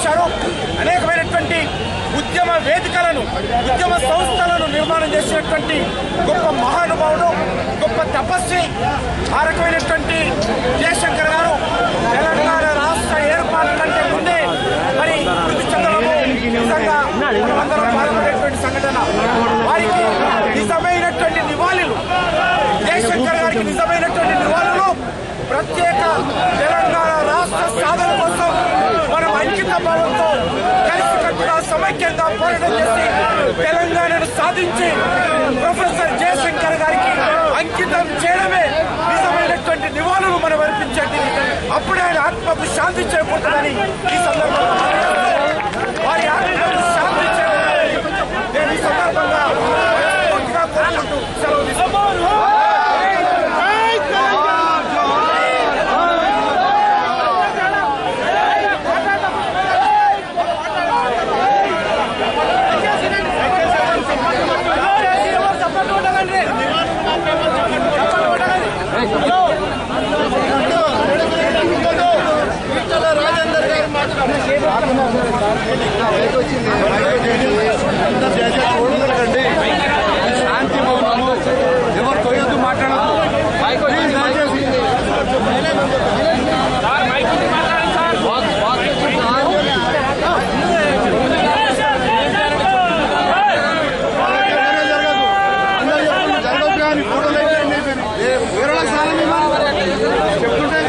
చేశారు. అనేకమైనటువంటి ఉద్యమ వేదికలను, ఉద్యమ సంస్థలను నిర్మాణం చేసినటువంటి గొప్ప మహానుభావుడు, గొప్ప తపస్వి. ఆ రకమైనటువంటి జయశంకర్ గారు తెలంగాణ రాష్ట్ర ఏర్పాటు కంటే ముందే మరి మృతి చెందడము నిజంగా అందరం బాధపడేటువంటి సంఘటన. వారికి నిజమైనటువంటి నివాళులు, జయశంకర్ గారికి నిజమైనటువంటి నివాళులు ప్రత్యేక తెలంగాణ రాష్ట్ర సాధన కోసం మనం అంకిత భావంతో కలిసికట్టుగా సమైక్యంగా పోరాటం చేసి తెలంగాణను సాధించి ప్రొఫెసర్ జయశంకర్ గారికి అంకితం చేయడమే నిజమైనటువంటి నివాళులు మనం అర్పించేది. అప్పుడే ఆయన ఆత్మకు శాంతి చేకూరుతుందని ఈ సందర్భంగా వారి ఆత్మకు శాంతి చేకూరాలని నేను ఈ సందర్భంగా పూర్తిగా కోరుకుంటూ సెలవు తీసుకుంటున్నాను. శాంతి మౌనము ఎవరు తొయ్యొద్దు, మాట్లాడదు. చెప్తుంటే